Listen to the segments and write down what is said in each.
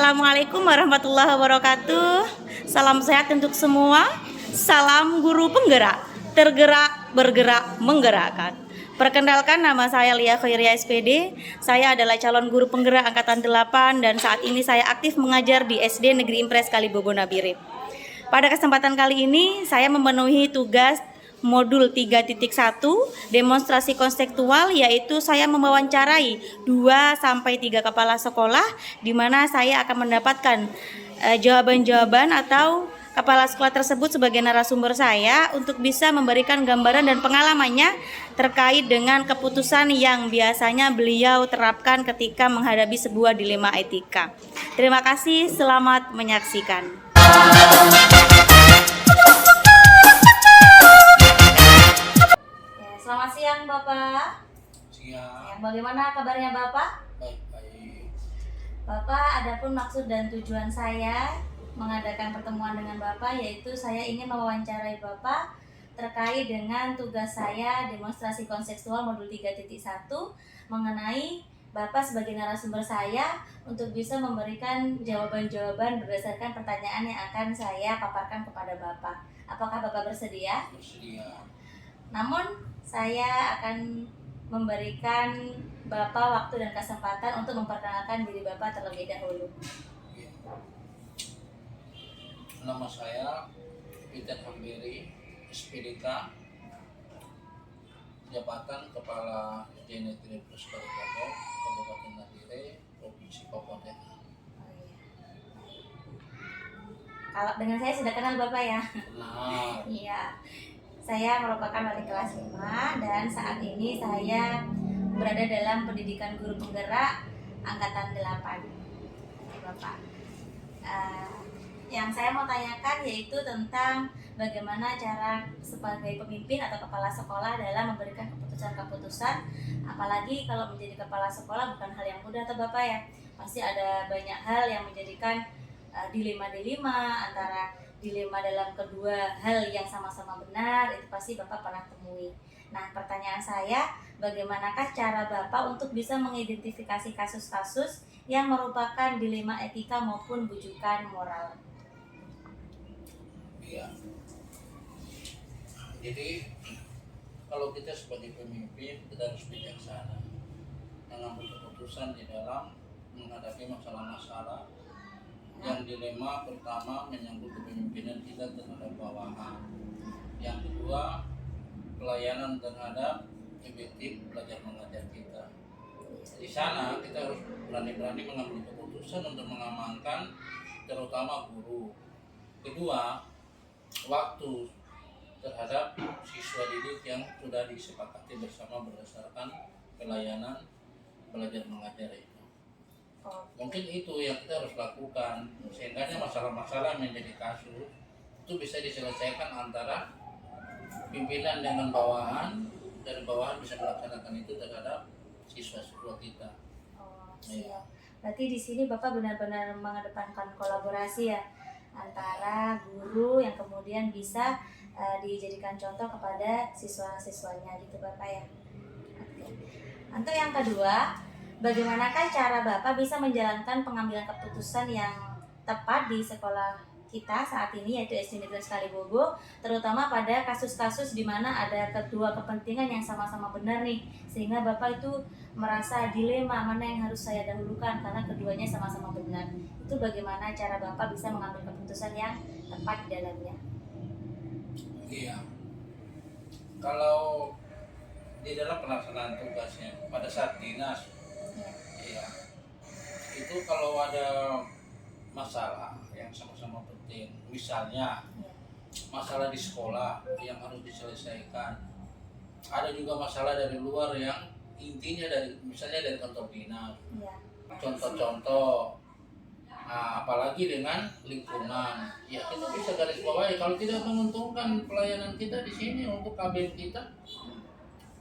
Assalamualaikum warahmatullahi wabarakatuh. Salam sehat untuk semua. Salam guru penggerak, tergerak, bergerak, menggerakkan. Perkenalkan, nama saya Lia Khairia SPD. Saya adalah calon guru penggerak angkatan 8 dan saat ini saya aktif mengajar di SD Negeri Impres Kalibogo Nabire. Pada kesempatan kali ini saya memenuhi tugas modul 3.1 demonstrasi konseptual, yaitu saya mewawancarai 2-3 kepala sekolah di mana saya akan mendapatkan jawaban-jawaban atau kepala sekolah tersebut sebagai narasumber saya untuk bisa memberikan gambaran dan pengalamannya terkait dengan keputusan yang biasanya beliau terapkan ketika menghadapi sebuah dilema etika. Terima kasih, selamat menyaksikan. Selamat siang Bapak. Siang. Bagaimana kabarnya Bapak? Baik. Bapak, adapun maksud dan tujuan saya mengadakan pertemuan dengan Bapak yaitu saya ingin mewawancarai Bapak terkait dengan tugas saya demonstrasi konseptual modul 3.1 mengenai Bapak sebagai narasumber saya untuk bisa memberikan jawaban-jawaban berdasarkan pertanyaan yang akan saya paparkan kepada Bapak. Apakah Bapak bersedia? Bersedia. Namun saya akan memberikan Bapak waktu dan kesempatan untuk memperkenalkan diri Bapak terlebih dahulu. Ya. Nama saya Peter Hambiri, SPDK, jabatan Kepala SD Negeri Impres Kalibogo, Kabupaten Nabire, Provinsi Papua Tengah. Kalau dengan saya sudah kenal Bapak ya? Nah, Iya. Saya merupakan wali kelas 5 dan saat ini saya berada dalam pendidikan guru penggerak angkatan 8. Oke Bapak. Yang saya mau tanyakan yaitu tentang bagaimana cara sebagai pemimpin atau kepala sekolah dalam memberikan keputusan-keputusan, apalagi kalau menjadi kepala sekolah bukan hal yang mudah atau Bapak ya. Pasti ada banyak hal yang menjadikan dilema-dilema antara dilema dalam kedua hal yang sama-sama benar, itu pasti Bapak pernah temui. Nah, pertanyaan saya, bagaimanakah cara Bapak untuk bisa mengidentifikasi kasus-kasus yang merupakan dilema etika maupun bujukan moral? iya. Jadi kalau kita sebagai pemimpin kita harus bijaksana mengambil keputusan di dalam menghadapi masalah-masalah yang dilema. Pertama, menyangkut kepemimpinan kita terhadap bawahan. Yang kedua, pelayanan terhadap efektif belajar mengajar kita. Di sana kita harus berani-berani mengambil keputusan untuk mengamankan terutama guru. Kedua, waktu terhadap siswa didik yang sudah disepakati bersama berdasarkan pelayanan belajar mengajar itu. Mungkin itu yang kita harus lakukan sehingga masalah-masalah menjadi kasus itu bisa diselesaikan antara pimpinan dengan bawahan, dan bawahan bisa melaksanakan itu terhadap siswa-siswa kita. Siap. Berarti di sini Bapak benar-benar mengedepankan kolaborasi ya antara guru yang kemudian bisa dijadikan contoh kepada siswa-siswanya gitu Bapak ya. Oke. Untuk yang kedua, bagaimanakah cara Bapak bisa menjalankan pengambilan keputusan yang tepat di sekolah kita saat ini yaitu SD Negeri Kalibogo, terutama pada kasus-kasus di mana ada kedua kepentingan yang sama-sama benar nih, sehingga Bapak itu merasa dilema mana yang harus saya dahulukan karena keduanya sama-sama benar. Itu bagaimana cara Bapak bisa mengambil keputusan yang tepat di dalamnya? Iya. Kalau di dalam pelaksanaan tugasnya pada saat dinas, iya, itu kalau ada masalah yang sama-sama penting, misalnya masalah di sekolah yang harus diselesaikan, ada juga masalah dari luar yang intinya dari misalnya dari kantor dinas, contoh-contoh, apalagi dengan lingkungan, ya kita bisa garis bawahi kalau tidak menguntungkan pelayanan kita di sini untuk KBM kita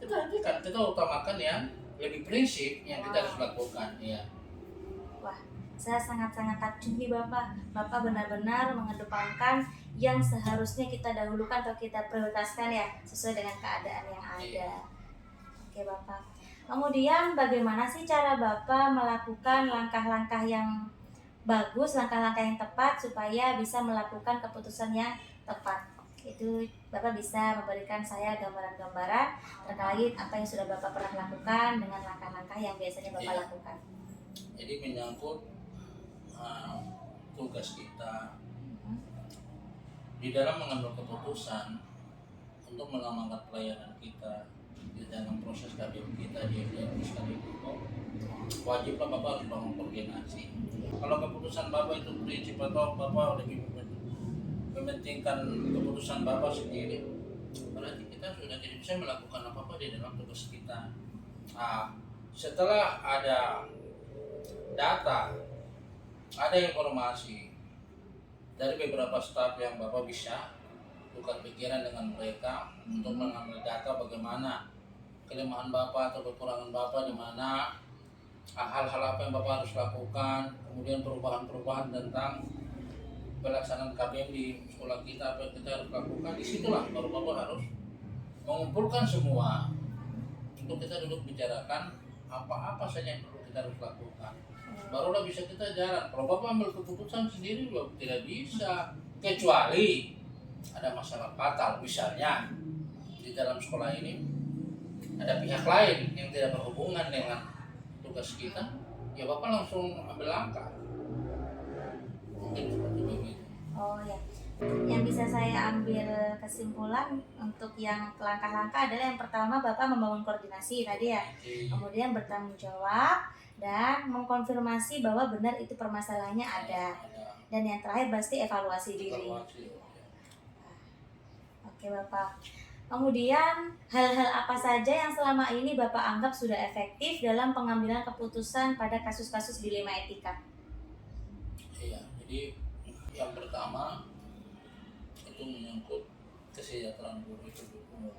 hentikan, kita utamakan yang lebih prinsip yang kita harus lakukan. Ya. Wah, saya sangat-sangat takjub nih Bapak. Bapak benar-benar mengedepankan yang seharusnya kita dahulukan atau kita prioritaskan ya sesuai dengan keadaan yang ada. Oke Bapak. Kemudian bagaimana sih cara Bapak melakukan langkah-langkah yang bagus, langkah-langkah yang tepat supaya bisa melakukan keputusan yang tepat. Itu Bapak bisa memberikan saya gambaran-gambaran terkait apa yang sudah Bapak pernah lakukan dengan langkah-langkah yang biasanya Bapak Iya. lakukan. Jadi menyangkut tugas kita di dalam mengambil keputusan untuk mengamankan pelayanan kita di dalam proses KBM kita di FDM sekali itu, wajiblah Bapak harus bangun koordinasi. Kalau keputusan Bapak itu prinsip atau Bapak lebih mementingkan keputusan Bapak sendiri, berarti kita sudah tidak bisa melakukan apa-apa di dalam tugas kita. Setelah ada data, ada informasi dari beberapa staf yang Bapak bisa tukar pikiran dengan mereka untuk mengambil data bagaimana kelemahan Bapak atau kekurangan Bapak di mana, hal-hal apa yang Bapak harus lakukan, kemudian perubahan-perubahan tentang pelaksanaan KBM di sekolah kita, apa yang kita harus lakukan. Disitulah baru Bapak harus mengumpulkan semua untuk kita duduk bicarakan apa-apa saja yang perlu kita harus lakukan. Barulah bisa kita jalan. Kalau Bapak ambil keputusan sendiri Bapak tidak bisa, kecuali ada masalah fatal, misalnya di dalam sekolah ini ada pihak lain yang tidak berhubungan dengan tugas kita, ya Bapak langsung ambil langkah. Mungkin seperti begitu. Oh ya, yang bisa saya ambil kesimpulan untuk yang langkah-langkah adalah yang pertama Bapak membangun koordinasi tadi ya, kemudian bertanggung jawab dan mengkonfirmasi bahwa benar itu permasalahannya ada, dan yang terakhir pasti evaluasi diri. Oke Bapak. Kemudian hal-hal apa saja yang selama ini Bapak anggap sudah efektif dalam pengambilan keputusan pada kasus-kasus dilema etika? Iya, jadi yang pertama itu menyangkut kesejahteraan guru itu dulu.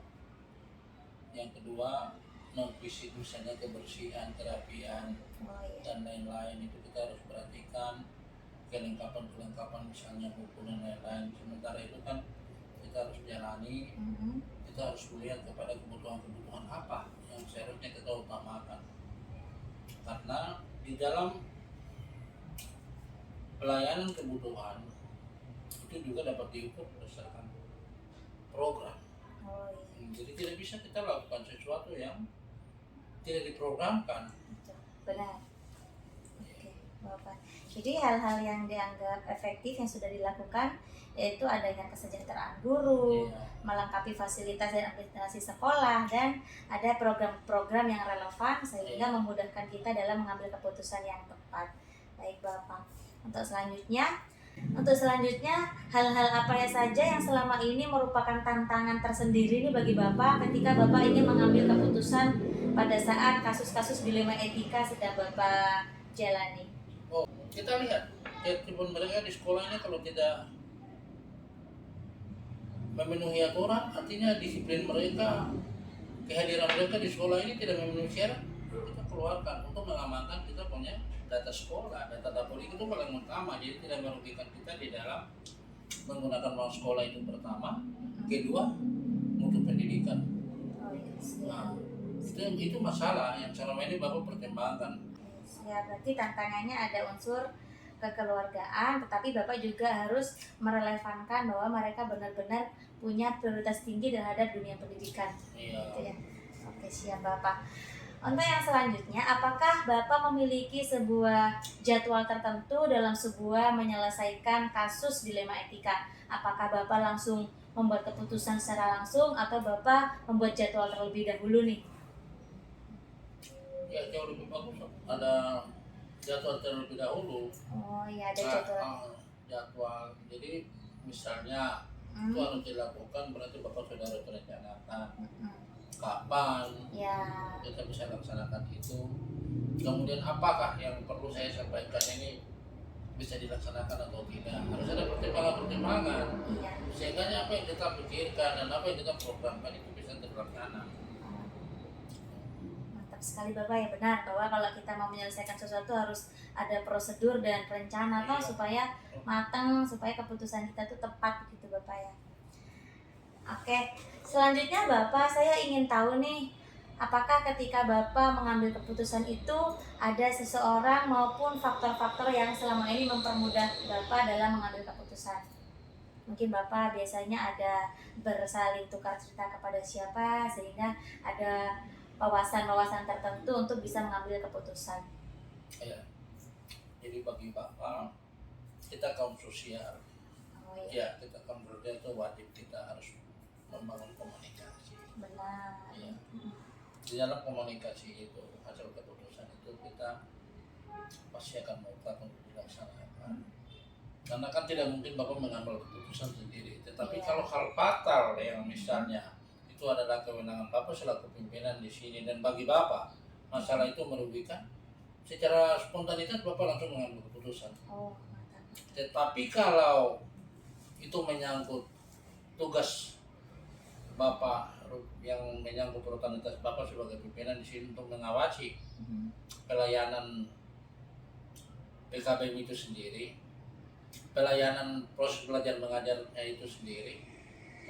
Yang kedua non fisik, misalnya kebersihan, kerapian, dan lain-lain itu kita harus perhatikan, kelengkapan misalnya buku dan lain-lain. Sementara itu kan kita harus jalani, kita harus melihat kepada kebutuhan apa yang seharusnya kita utamakan, karena di dalam pelayanan kebutuhan itu juga dapat diukur berdasarkan program. Jadi tidak bisa kita lakukan sesuatu yang tidak diprogramkan. Benar. Oke, Bapak. Jadi hal-hal yang dianggap efektif yang sudah dilakukan yaitu adanya kesejahteraan guru, melengkapi fasilitas dan administrasi sekolah, dan ada program-program yang relevan sehingga memudahkan kita dalam mengambil keputusan yang tepat. Baik Bapak. Untuk selanjutnya hal-hal apa ya saja yang selama ini merupakan tantangan tersendiri nih bagi Bapak ketika Bapak ingin mengambil keputusan pada saat kasus-kasus dilema etika sedang Bapak jalani? Kita lihat ketertiban mereka di sekolah ini kalau tidak memenuhi aturan, artinya disiplin mereka, kehadiran mereka di sekolah ini tidak memenuhi syarat, kita keluarkan untuk mengamankan kita punya data sekolah. Data dapur itu paling utama, jadi tidak merugikan kita di dalam menggunakan uang sekolah itu pertama. Kedua, mutu pendidikan. Nah, itu masalah yang selama ini Bapak pertimbangkan. Ya, berarti tantangannya ada unsur kekeluargaan, tetapi Bapak juga harus merelevankan bahwa mereka benar-benar punya prioritas tinggi terhadap dunia pendidikan. Iya. Gitu ya. Oke, siap Bapak. Untuk yang selanjutnya, apakah Bapak memiliki sebuah jadwal tertentu dalam sebuah menyelesaikan kasus dilema etika? Apakah Bapak langsung membuat keputusan secara langsung atau Bapak membuat jadwal terlebih dahulu nih? Ya, jauh lebih bagus. Ada jadwal terlebih dahulu. Oh iya, ada jadwal. Jadwal. Jadi misalnya itu harus dilakukan, berarti Bapak sudah harus merencanakan kapan kita bisa laksanakan itu. Kemudian apakah yang perlu saya sampaikan ini bisa dilaksanakan atau tidak. Harus ada pertimbangan-pertimbangan. Sehingga apa yang kita pikirkan dan apa yang kita programkan itu bisa terlaksana. Sekali Bapak ya, benar bahwa kalau kita mau menyelesaikan sesuatu harus ada prosedur dan rencana toh supaya matang, supaya keputusan kita itu tepat gitu Bapak ya. Oke, selanjutnya Bapak, saya ingin tahu nih apakah ketika Bapak mengambil keputusan itu ada seseorang maupun faktor-faktor yang selama ini mempermudah Bapak dalam mengambil keputusan? Mungkin Bapak biasanya ada bersaling tukar cerita kepada siapa sehingga ada wawasan-wawasan tertentu untuk bisa mengambil keputusan. Ya, jadi bagi Bapak, kita kaum sosial, Oh iya, ya kita kaum sosial itu wajib kita harus membangun komunikasi. benar. Ya. Di dalam komunikasi itu, hasil keputusan itu kita pasti akan mutlak untuk dilaksanakan. Karena kan tidak mungkin Bapak mengambil keputusan sendiri. Tetapi Iya. kalau hal fatal yang misalnya itu adalah kewenangan Bapak selaku pimpinan di sini dan bagi Bapak masalah itu merugikan, secara spontanitas Bapak langsung mengambil keputusan. Oh, mantap. Tetapi kalau itu menyangkut tugas Bapak yang menyangkut rutinitas Bapak sebagai pimpinan di sini untuk mengawasi pelayanan PKBM itu sendiri, pelayanan proses belajar mengajarnya itu sendiri,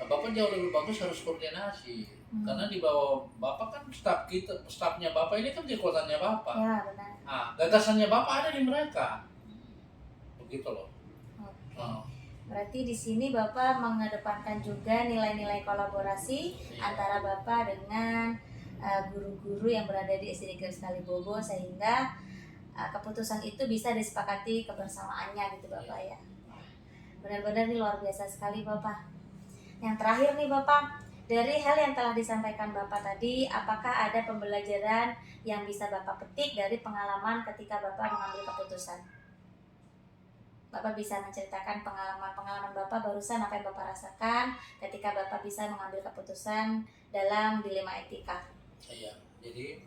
nah, Bapak jauh lebih bagus harus koordinasi. Karena di bawah Bapak kan stafnya Bapak ini kan kekuatannya Bapak. Ya, benar. Nah, gagasannya Bapak ada di mereka. Begitu loh. Oke. Nah, Berarti di sini Bapak mengedepankan juga nilai-nilai kolaborasi antara Bapak dengan guru-guru yang berada di SD Negeri Kalibobo sehingga keputusan itu bisa disepakati kebersamaannya gitu Bapak ya. Benar-benar ini luar biasa sekali Bapak. Yang terakhir nih Bapak, dari hal yang telah disampaikan Bapak tadi, apakah ada pembelajaran yang bisa Bapak petik dari pengalaman ketika Bapak mengambil keputusan? Bapak bisa menceritakan pengalaman Bapak barusan apa yang Bapak rasakan ketika Bapak bisa mengambil keputusan dalam dilema etika. iya. Jadi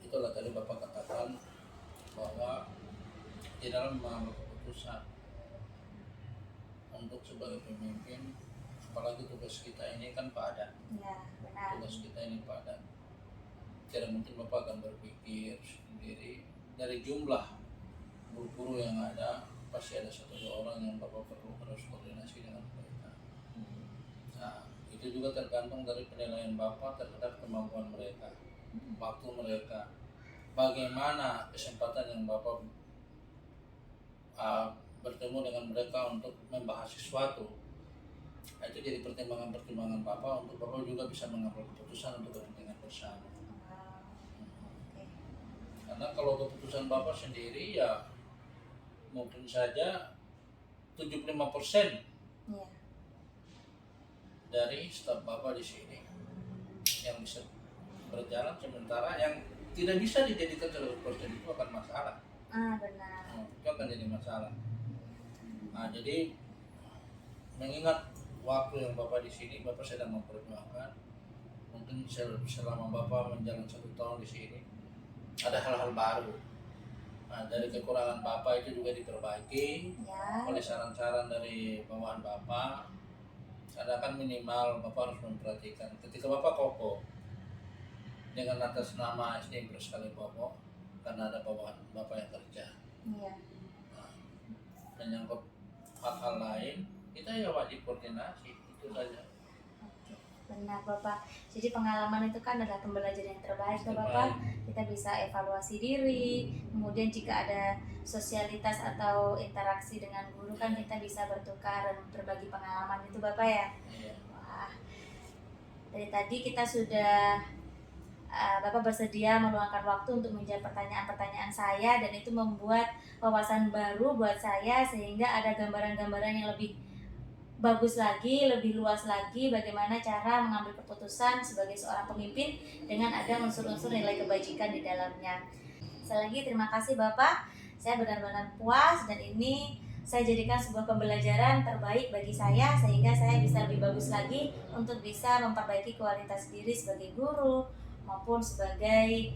itulah tadi Bapak katakan bahwa di dalam mengambil keputusan untuk sebagai pemimpin, apalagi tugas kita ini kan padat. Ya, benar. Tugas kita ini padat. Tidak mungkin Bapak akan berpikir sendiri dari jumlah guru-guru yang ada, pasti ada satu dua orang yang Bapak perlu harus koordinasi dengan mereka. Nah, itu juga tergantung dari penilaian Bapak terhadap kemampuan mereka, waktu mereka, bagaimana kesempatan yang Bapak bertemu dengan mereka untuk membahas sesuatu. Nah, itu jadi pertimbangan-pertimbangan Bapak untuk Bapak juga bisa mengambil keputusan untuk kepentingan bersama. Oke. Karena kalau keputusan Bapak sendiri ya mungkin saja 75% Iya. dari staf Bapak di sini yang bisa berjalan, sementara yang tidak bisa dijadikan 100% itu akan masalah. Benar. Itu akan jadi masalah. Nah, jadi mengingat waktu yang Bapak di sini, Bapak sedang memperjuangkan. Mungkin selama Bapak menjalani 1 tahun di sini, ada hal-hal baru. Nah, dari kekurangan Bapak itu juga diperbaiki Ya. oleh saran-saran dari bawahan Bapak. Karena kan minimal Bapak harus memperhatikan ketika Bapak kokoh dengan atas nama SD Negeri Kalibobo, karena ada bawahan Bapak yang kerja. Iya. Nah, menyangkut hal-hal lain, kita ya wajib koordinasi, itu saja. Oke. Benar Bapak. Jadi pengalaman itu kan adalah pembelajaran yang terbaik ya Bapak. Kita bisa evaluasi diri, kemudian jika ada sosialitas atau interaksi dengan guru kan kita bisa bertukar dan berbagi pengalaman itu Bapak ya. Iya. Wah, dari tadi kita sudah Bapak bersedia meluangkan waktu untuk menjawab pertanyaan-pertanyaan saya dan itu membuat wawasan baru buat saya sehingga ada gambaran-gambaran yang lebih bagus lagi, lebih luas lagi bagaimana cara mengambil keputusan sebagai seorang pemimpin dengan ada unsur-unsur nilai kebajikan di dalamnya. Sekali lagi terima kasih Bapak, saya benar-benar puas dan ini saya jadikan sebuah pembelajaran terbaik bagi saya sehingga saya bisa lebih bagus lagi untuk bisa memperbaiki kualitas diri sebagai guru maupun sebagai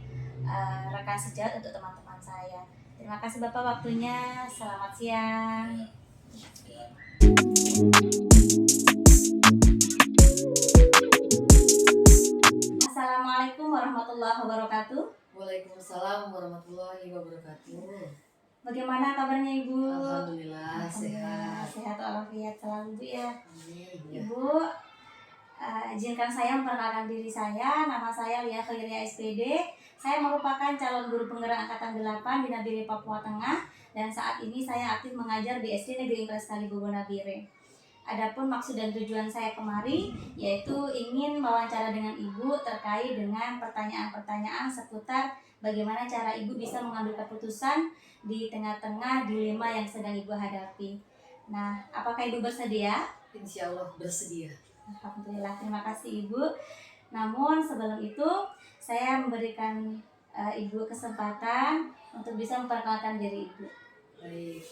rekan sejawat untuk teman-teman saya. Terima kasih Bapak waktunya, selamat siang. Ya. Assalamualaikum warahmatullahi wabarakatuh. Waalaikumsalam warahmatullahi wabarakatuh. Bagaimana kabarnya Ibu? Alhamdulillah sehat. Sehat walafiat selalu Bu ya. Amin. Ibu, Izinkan saya memperkenalkan diri saya. Nama saya Lia Khairia SPD. Saya merupakan calon guru penggerak angkatan 8 di Nabire, Papua Tengah, dan saat ini saya aktif mengajar di SD Negeri Impres Kalibogo Nabire. Adapun maksud dan tujuan saya kemari yaitu ingin wawancara dengan Ibu terkait dengan pertanyaan-pertanyaan seputar bagaimana cara Ibu bisa mengambil keputusan di tengah-tengah dilema yang sedang Ibu hadapi. Nah, apakah Ibu bersedia? Insya Allah bersedia. Alhamdulillah, terima kasih Ibu. Namun sebelum itu saya memberikan Ibu kesempatan untuk bisa memperkenalkan diri Ibu. Baik,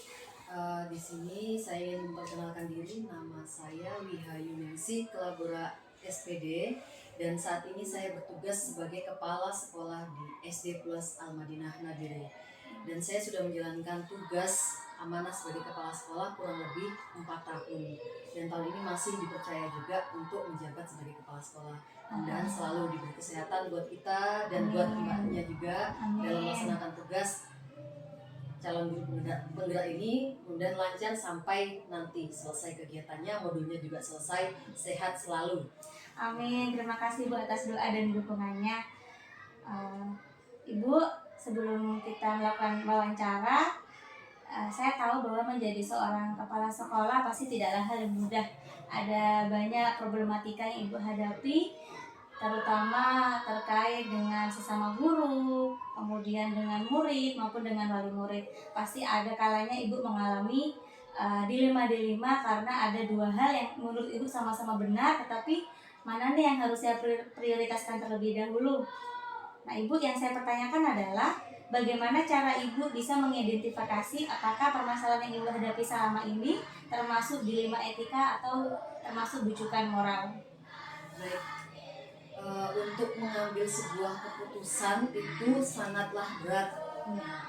di sini saya ingin memperkenalkan diri. Nama saya Wihayu Ningsih Kelabora SPD, dan saat ini saya bertugas sebagai Kepala Sekolah di SD Plus Al-Madinah Nabire. Dan saya sudah menjalankan tugas amanah sebagai kepala sekolah kurang lebih 4 tahun. Dan tahun ini masih dipercaya juga untuk menjabat sebagai kepala sekolah. Dan selalu diberi kesehatan buat kita dan buat mbaknya juga dalam melaksanakan tugas calon guru penggerak ini. Mudah lancar sampai nanti selesai kegiatannya, modulnya juga selesai, sehat selalu. Amin. Terima kasih Bu atas doa dan dukungannya. Ibu, sebelum kita melakukan wawancara, saya tahu bahwa menjadi seorang kepala sekolah pasti tidaklah hal yang mudah. Ada banyak problematika yang Ibu hadapi, terutama terkait dengan sesama guru, kemudian dengan murid maupun dengan wali murid. Pasti ada kalanya Ibu mengalami dilema-dilema karena ada dua hal yang menurut Ibu sama-sama benar, tetapi mana nih yang harus saya prioritaskan terlebih dahulu. Nah, Ibu, yang saya pertanyakan adalah bagaimana cara Ibu bisa mengidentifikasi apakah permasalahan yang Ibu hadapi selama ini termasuk dilema etika atau termasuk bujukan moral? Baik, untuk mengambil sebuah keputusan itu sangatlah berat.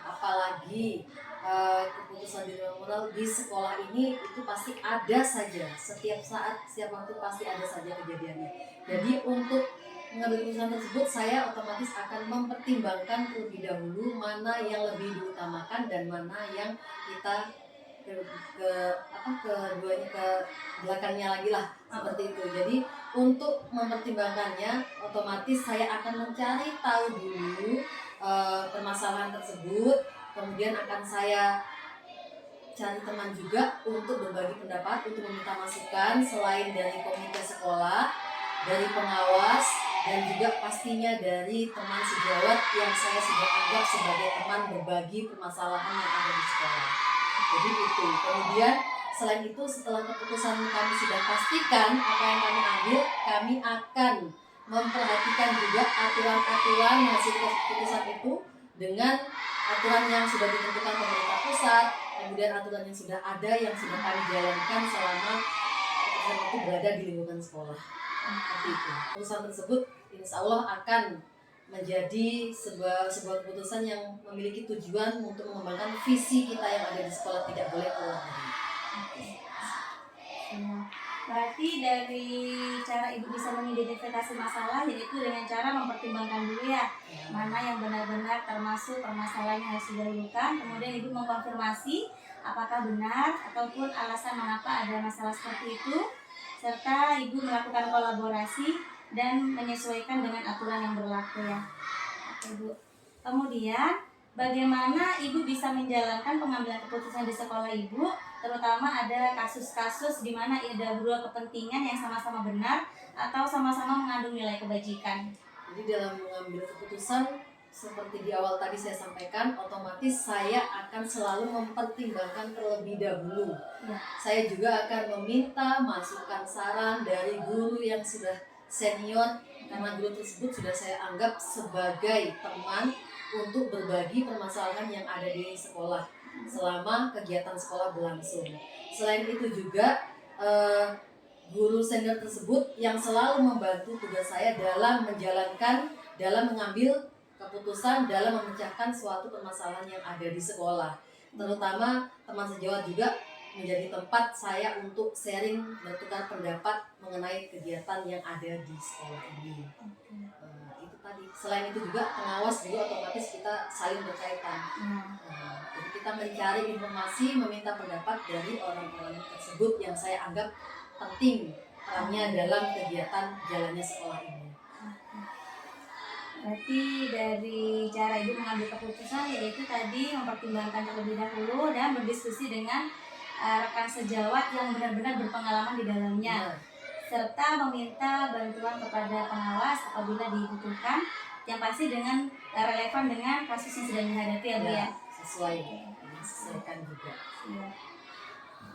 Apalagi keputusan di luar moral di sekolah ini itu pasti ada saja, setiap saat, setiap waktu pasti ada saja kejadiannya. Jadi untuk mengambil keputusan tersebut, saya otomatis akan mempertimbangkan terlebih dahulu mana yang lebih diutamakan dan mana yang kita keduanya ke belakangnya lagi lah, seperti itu. Jadi untuk mempertimbangkannya, otomatis saya akan mencari tahu dulu permasalahan tersebut, kemudian akan saya cari teman juga untuk berbagi pendapat, untuk meminta masukan selain dari komite sekolah, dari pengawas, dan juga pastinya dari teman sejawat yang saya sudah anggap sebagai teman berbagi permasalahan yang ada di sekolah. Jadi itu. Kemudian selain itu, setelah keputusan kami sudah pastikan apa yang kami ambil, kami akan memperhatikan juga aturan-aturan hasil keputusan itu dengan aturan yang sudah ditentukan pemerintah pusat, kemudian aturan yang sudah ada yang sudah kami jalankan selama keputusan itu berada di lingkungan sekolah. Seperti itu. Keputusan tersebut insya Allah akan menjadi sebuah keputusan yang memiliki tujuan untuk mengembangkan visi kita yang ada di sekolah, tidak boleh keluar dari. Berarti dari cara Ibu bisa mengidentifikasi masalah yaitu dengan cara mempertimbangkan dulu ya mana yang benar-benar termasuk permasalahan yang harus didahulukan, kemudian Ibu mengkonfirmasi apakah benar ataupun alasan mengapa ada masalah seperti itu, serta Ibu melakukan kolaborasi dan menyesuaikan dengan aturan yang berlaku ya. Oke Bu. Kemudian bagaimana Ibu bisa menjalankan pengambilan keputusan di sekolah Ibu, terutama ada kasus-kasus di mana ada dua kepentingan yang sama-sama benar atau sama-sama mengandung nilai kebajikan. Jadi dalam mengambil keputusan seperti di awal tadi saya sampaikan, otomatis saya akan selalu mempertimbangkan terlebih dahulu. Ya. Saya juga akan meminta masukan saran dari guru yang sudah senior, karena guru tersebut sudah saya anggap sebagai teman untuk berbagi permasalahan yang ada di sekolah selama kegiatan sekolah berlangsung. Selain itu juga guru senior tersebut yang selalu membantu tugas saya dalam mengambil keputusan dalam memecahkan suatu permasalahan yang ada di sekolah. Terutama teman sejawat juga menjadi tempat saya untuk sharing, bertukar pendapat mengenai kegiatan yang ada di sekolah ini. Itu tadi. Selain itu juga pengawas juga otomatis kita saling berkaitan. Jadi kita mencari informasi, meminta pendapat dari orang-orang tersebut yang saya anggap penting perannya dalam kegiatan jalannya sekolah ini. Berarti dari cara ibu mengambil keputusan yaitu tadi mempertimbangkan terlebih dahulu dan berdiskusi dengan rekan sejawat yang benar-benar berpengalaman di dalamnya, serta meminta bantuan kepada pengawas apabila dibutuhkan, yang pasti dengan relevan dengan kasus yang sedang dihadapi ya Bu ya. Sesuai, disesuaikan juga. Iya.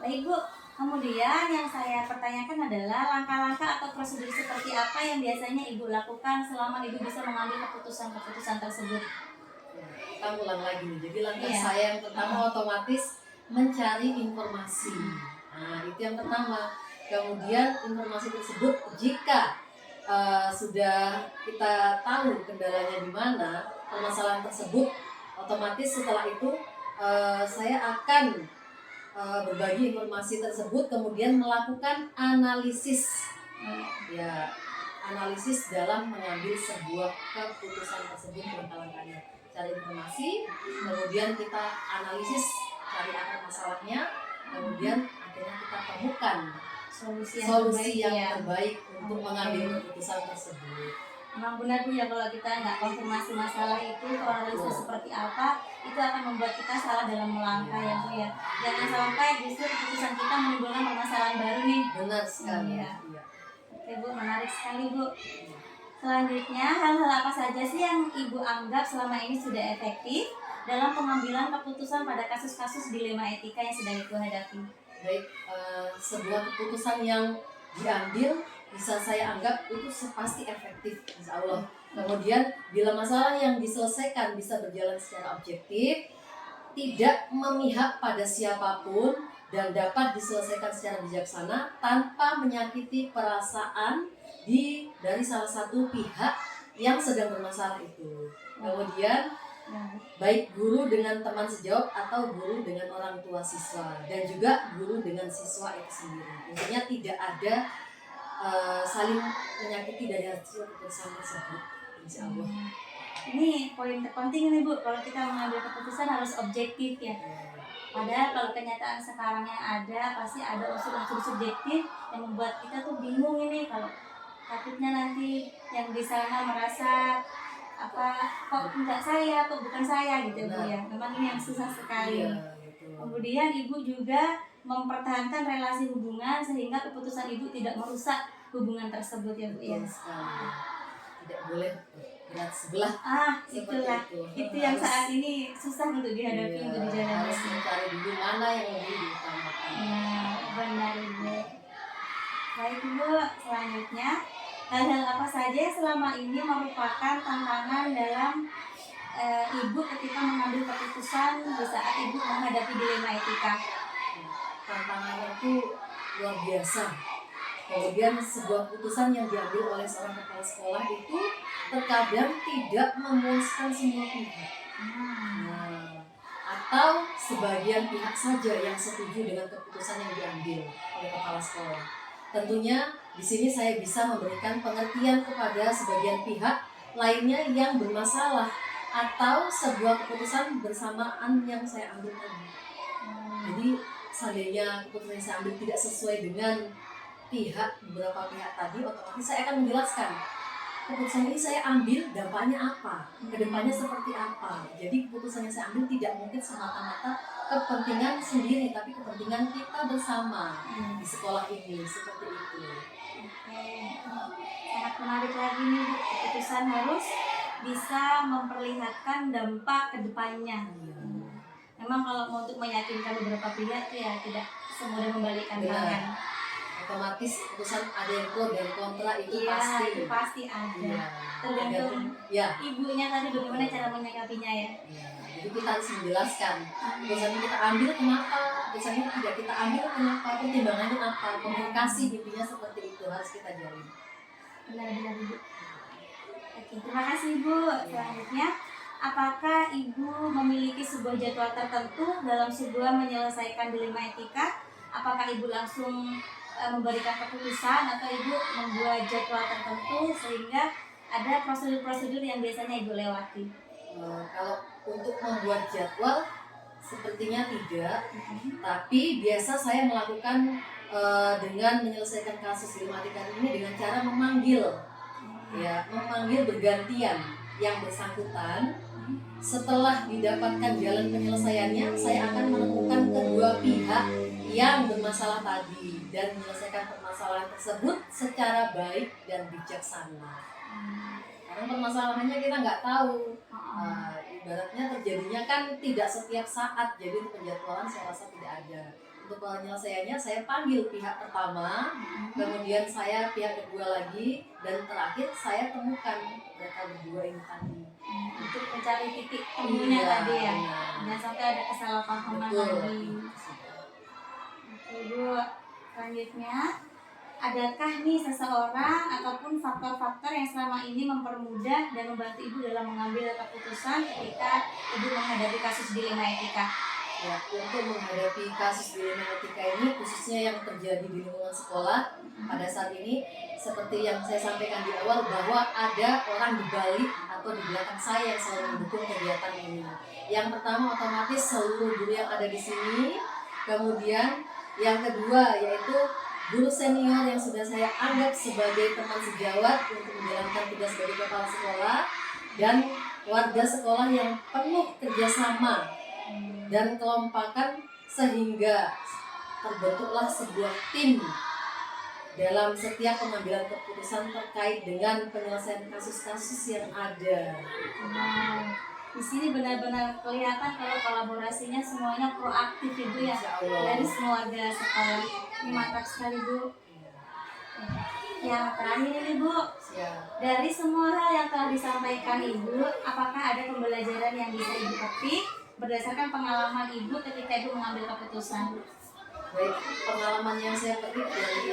Baik Bu, kemudian yang saya pertanyakan adalah langkah-langkah atau prosedur seperti apa yang biasanya Ibu lakukan selama Ibu bisa mengambil keputusan-keputusan tersebut? Kita ulang lagi nih. Jadi langkah Iya. saya yang pertama otomatis mencari informasi. Nah, itu yang pertama. Kemudian informasi tersebut jika sudah kita tahu kendalanya di mana, permasalahan tersebut, otomatis setelah itu saya akan berbagi informasi tersebut, kemudian melakukan analisis, ya analisis dalam mengambil sebuah keputusan tersebut. Langkah-langkahnya cari informasi, kemudian kita analisis, cari akar masalahnya, kemudian akhirnya kita temukan solusi yang terbaik untuk mengambil keputusan tersebut. Memang benar Bu ya, kalau kita nggak konfirmasi masalah itu, analisis seperti apa, itu akan membuat kita salah dalam melangkah ya Bu ya. Jangan sampai justru keputusan kita menimbulkan permasalahan baru nih. Benar sekali. Iya. Iya. Oke Bu, menarik sekali Bu. Selanjutnya, hal-hal apa saja sih yang Ibu anggap selama ini sudah efektif dalam pengambilan keputusan pada kasus-kasus dilema etika yang sedang Ibu hadapi? Baik, sebuah keputusan yang diambil bisa saya anggap itu pasti efektif, insya Allah. Kemudian bila masalah yang diselesaikan bisa berjalan secara objektif, tidak memihak pada siapapun, dan dapat diselesaikan secara bijaksana tanpa menyakiti perasaan dari salah satu pihak yang sedang bermasalah itu. Kemudian baik guru dengan teman sejawat atau guru dengan orang tua siswa, dan juga guru dengan siswa itu sendiri. Intinya tidak ada saling menyakiti dari hasil keputusan tersebut, insya Allah. Ini poin terpenting nih Bu, kalau kita mengambil keputusan harus objektif ya. Padahal kalau kenyataan sekarang yang ada pasti ada unsur-unsur subjektif yang membuat kita tuh bingung ini, kalau takutnya nanti yang di sana merasa kok enggak saya, kok bukan saya gitu Bu ya. Memang ini yang susah sekali. Kemudian Ibu juga mempertahankan relasi hubungan sehingga keputusan Ibu tidak merusak hubungan tersebut ya Bu ya. Tidak boleh berat sebelah. Itulah. Itu yang saat ini susah untuk dihadapi, untuk dijalani. Harus mencari dulu mana yang lebih diutamakan. Benar Ibu. Baik Bu, selanjutnya hal-hal apa saja selama ini merupakan tantangan dalam Ibu ketika mengambil keputusan di saat Ibu menghadapi dilema etika? Tantangan itu luar biasa. Kemudian sebuah keputusan yang diambil oleh seorang kepala sekolah itu terkadang tidak memuaskan semua pihak. Atau sebagian pihak saja yang setuju dengan keputusan yang diambil oleh kepala sekolah. Tentunya di sini saya bisa memberikan pengertian kepada sebagian pihak lainnya yang bermasalah atau sebuah keputusan bersamaan yang saya ambil tadi. Jadi seandainya keputusan yang saya ambil tidak sesuai dengan beberapa pihak tadi, otomatis saya akan menjelaskan keputusan ini saya ambil dampaknya apa, kedepannya seperti apa. Jadi keputusan yang saya ambil tidak mungkin semata-mata kepentingan sendiri, tapi kepentingan kita bersama di sekolah ini, seperti itu. Sangat menarik lagi nih Bu, keputusan harus bisa memperlihatkan dampak kedepannya. Memang kalau mau untuk meyakinkan beberapa pihak ya tidak semudah membalikkan tangan. Otomatis keputusan ada yang pro dan kontra itu itu pasti ada. Tergantung ibunya tadi bagaimana cara menyikapinya ya. Jadi kita harus menjelaskan keputusan yang kita ambil kenapa, keputusan yang tidak kita ambil kenapa, pertimbangannya apa, komunikasi intinya seperti itu harus kita jalin. Benar-benar Ibu. Oke, terima kasih Ibu. Selanjutnya, apakah Ibu memiliki sebuah jadwal tertentu dalam sebuah menyelesaikan dilema etika? Apakah Ibu langsung memberikan keputusan atau Ibu membuat jadwal tertentu sehingga ada prosedur-prosedur yang biasanya Ibu lewati? Kalau untuk membuat jadwal, Sepertinya tidak, tapi biasa saya melakukan dengan menyelesaikan kasus dilematika ini dengan cara memanggil, ya, memanggil bergantian yang bersangkutan. Setelah didapatkan jalan penyelesaiannya, saya akan menemukan kedua pihak yang bermasalah tadi dan menyelesaikan permasalahan tersebut secara baik dan bijaksana. Karena permasalahannya kita nggak tahu. Ibaratnya terjadinya kan tidak setiap saat, jadi untuk penjadwalan saya rasa tidak ada. Untuk penyelesaiannya saya panggil pihak pertama, kemudian saya pihak kedua lagi, dan terakhir saya temukan mereka berdua ini tadi. Untuk mencari titik temunya tadi ya, jangan sampai ada kesalahpahaman lagi. Oke Bu, selanjutnya adakah nih seseorang ataupun faktor-faktor yang selama ini mempermudah dan membantu Ibu dalam mengambil keputusan ketika Ibu menghadapi kasus dilema etika? Ya, untuk menghadapi kasus dilema etika ini, khususnya yang terjadi di lingkungan sekolah pada saat ini, seperti yang saya sampaikan di awal, bahwa ada orang di balik atau di belakang saya yang selalu mendukung kegiatan ini. Yang pertama, otomatis seluruh guru yang ada di sini. Kemudian yang kedua yaitu guru senior yang sudah saya anggap sebagai teman sejawat untuk menjalankan tugas sebagai kepala sekolah, dan warga sekolah yang penuh kerjasama dan kelompakan sehingga terbentuklah sebuah tim dalam setiap pengambilan keputusan terkait dengan penyelesaian kasus-kasus yang ada. Di sini benar-benar kelihatan kalau kolaborasinya semuanya proaktif Ibu ya, Insya Allah. dari semua warga sekolah. Ini mantap sekali Bu. Yang terakhir ini Bu, Siap. dari semua hal yang telah disampaikan Ibu, apakah ada pembelajaran yang bisa Ibu petik berdasarkan pengalaman Ibu ketika Ibu mengambil keputusan? Baik, pengalaman yang saya petik dari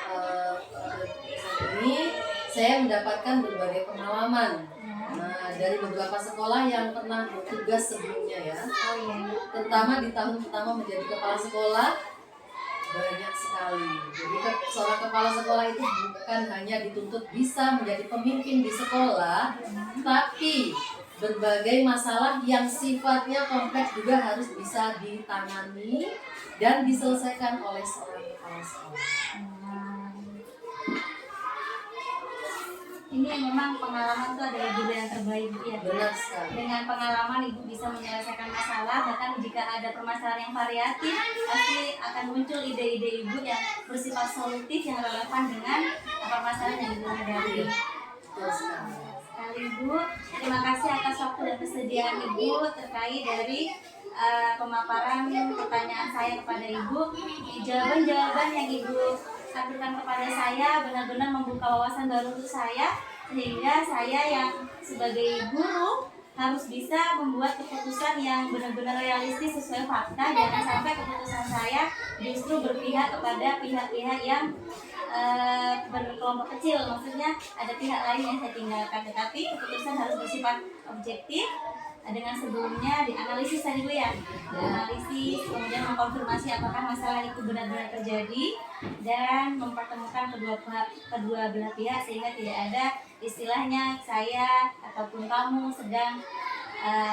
keputusan ini, saya mendapatkan berbagai pengalaman. Nah, dari beberapa sekolah yang pernah bertugas sebelumnya ya, Oh iya. terutama di tahun pertama menjadi kepala sekolah, banyak sekali. Jadi seorang kepala sekolah itu bukan hanya dituntut bisa menjadi pemimpin di sekolah, tapi berbagai masalah yang sifatnya kompleks juga harus bisa ditangani dan diselesaikan oleh seorang kepala sekolah. Ini memang pengalaman itu adalah guru yang terbaik Bu ya. Benar sekali. Dengan pengalaman Ibu bisa menyelesaikan masalah, bahkan jika ada permasalahan yang variatif, pasti akan muncul ide-ide Ibu yang bersifat solutif yang relevan dengan permasalahan yang Ibu hadapi. Betul sekali. Sekali Ibu, terima kasih atas waktu dan kesediaan Ibu terkait dari pemaparan pertanyaan saya kepada Ibu. Jawaban-jawaban yang Ibu sampaikan kepada saya benar-benar membuka wawasan baru untuk saya, sehingga saya yang sebagai guru harus bisa membuat keputusan yang benar-benar realistis sesuai fakta. Jangan sampai keputusan saya justru berpihak kepada pihak-pihak yang berkelompok kecil, maksudnya ada pihak lain yang saya tinggalkan, tetapi keputusan harus bersifat objektif. Dengan sebelumnya dianalisis tadi Bu ya, dianalisis, kemudian mengkonfirmasi apakah masalah itu benar-benar terjadi, dan mempertemukan kedua belah pihak sehingga tidak ada istilahnya saya ataupun kamu sedang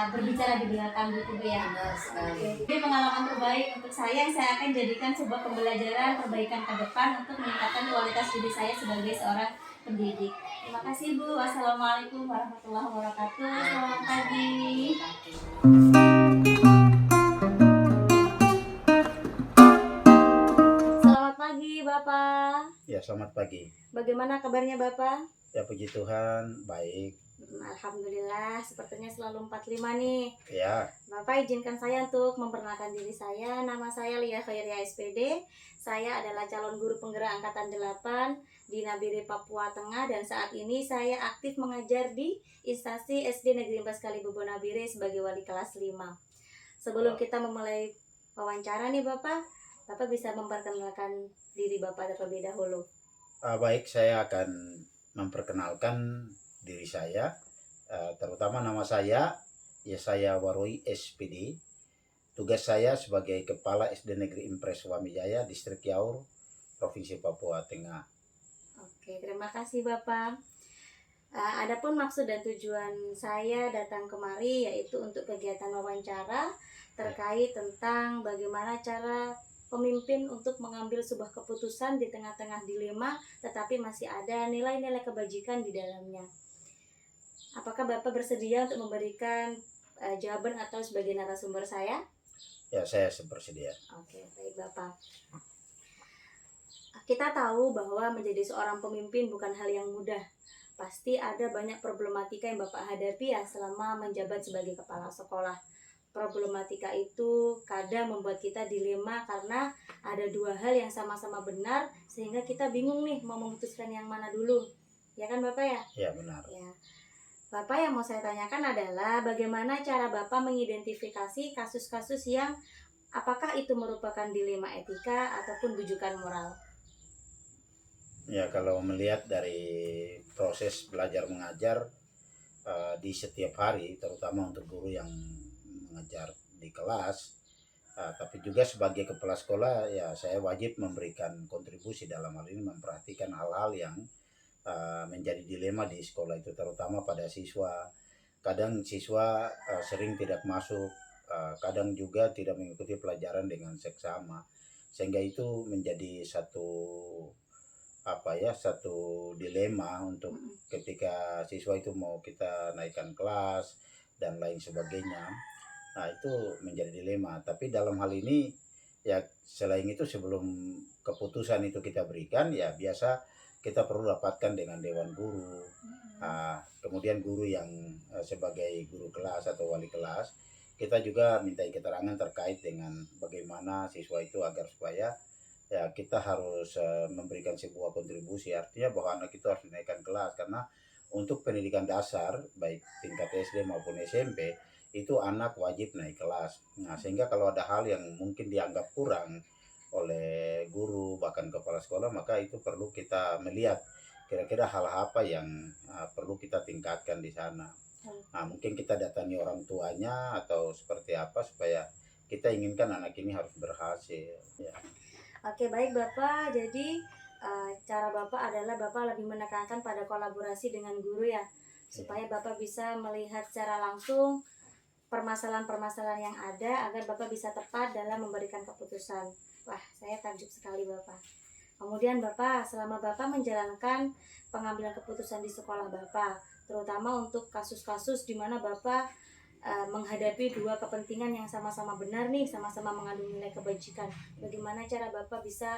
berbicara di belakang gitu Bu ya. Benar sekali. Ini pengalaman terbaik untuk saya yang saya akan jadikan sebuah pembelajaran perbaikan ke depan untuk meningkatkan kualitas diri saya sebagai seorang pendidik. Terima kasih Bu. Wassalamualaikum warahmatullahi wabarakatuh. Selamat pagi. Selamat pagi Bapak. Ya, selamat pagi. Bagaimana kabarnya Bapak? Ya, puji Tuhan, baik. Alhamdulillah, sepertinya selalu 45 nih. Ya, Bapak izinkan saya untuk memperkenalkan diri saya. Nama saya Lia Khairia SPD. Saya adalah calon guru penggerak angkatan 8 di Nabire, Papua Tengah, dan saat ini saya aktif mengajar di instansi SD Negeri 4 Kalibebo Nabire sebagai wali kelas 5. Sebelum kita memulai wawancara nih Bapak bisa memperkenalkan diri Bapak terlebih dahulu. baik, saya akan memperkenalkan diri saya, terutama nama saya, ya saya Waroi SPD. Tugas saya sebagai Kepala SD Negeri Impres Wamijaya, Distrik Yaur, Provinsi Papua Tengah. Oke, terima kasih Bapak. Adapun maksud dan tujuan saya datang kemari yaitu untuk kegiatan wawancara terkait tentang bagaimana cara pemimpin untuk mengambil sebuah keputusan di tengah-tengah dilema, tetapi masih ada nilai-nilai kebajikan di dalamnya. Apakah Bapak bersedia untuk memberikan jawaban atau sebagai narasumber saya? Ya, saya bersedia. Oke, baik Bapak. Kita tahu bahwa menjadi seorang pemimpin bukan hal yang mudah. Pasti ada banyak problematika yang Bapak hadapi ya selama menjabat sebagai kepala sekolah. Problematika itu kadang membuat kita dilema karena ada dua hal yang sama-sama benar sehingga kita bingung nih mau memutuskan yang mana dulu. Ya kan Bapak ya? Ya, benar. Ya. Bapak, yang mau saya tanyakan adalah bagaimana cara Bapak mengidentifikasi kasus-kasus yang apakah itu merupakan dilema etika ataupun bujukan moral? Ya, kalau melihat dari proses belajar mengajar di setiap hari, terutama untuk guru yang mengajar di kelas, tapi juga sebagai kepala sekolah, ya saya wajib memberikan kontribusi dalam hal ini memperhatikan hal-hal yang menjadi dilema di sekolah itu, terutama pada siswa. Kadang siswa sering tidak masuk, kadang juga tidak mengikuti pelajaran dengan seksama, sehingga itu menjadi satu dilema untuk ketika siswa itu mau kita naikkan kelas dan lain sebagainya. Nah, itu menjadi dilema. Tapi dalam hal ini ya selain itu sebelum keputusan itu kita berikan, ya biasa kita perlu dapatkan dengan dewan guru. Kemudian guru yang sebagai guru kelas atau wali kelas, kita juga minta keterangan terkait dengan bagaimana siswa itu agar supaya ya kita harus memberikan sebuah kontribusi, artinya bahwa anak itu harus dinaikkan kelas, karena untuk pendidikan dasar baik tingkat SD maupun SMP itu anak wajib naik kelas. Nah, sehingga kalau ada hal yang mungkin dianggap kurang oleh guru bahkan kepala sekolah, maka itu perlu kita melihat kira-kira hal apa yang perlu kita tingkatkan di sana. Nah, mungkin kita datangi orang tuanya atau seperti apa supaya kita inginkan anak ini harus berhasil ya. Oke, baik Bapak. Jadi cara Bapak adalah Bapak lebih menekankan pada kolaborasi dengan guru ya, supaya Bapak bisa melihat secara langsung permasalahan-permasalahan yang ada agar Bapak bisa tepat dalam memberikan keputusan. Wah, saya takjub sekali Bapak. Kemudian Bapak, selama Bapak menjalankan pengambilan keputusan di sekolah Bapak, terutama untuk kasus-kasus di mana Bapak menghadapi dua kepentingan yang sama-sama benar nih, sama-sama mengandung nilai kebajikan. Bagaimana cara Bapak bisa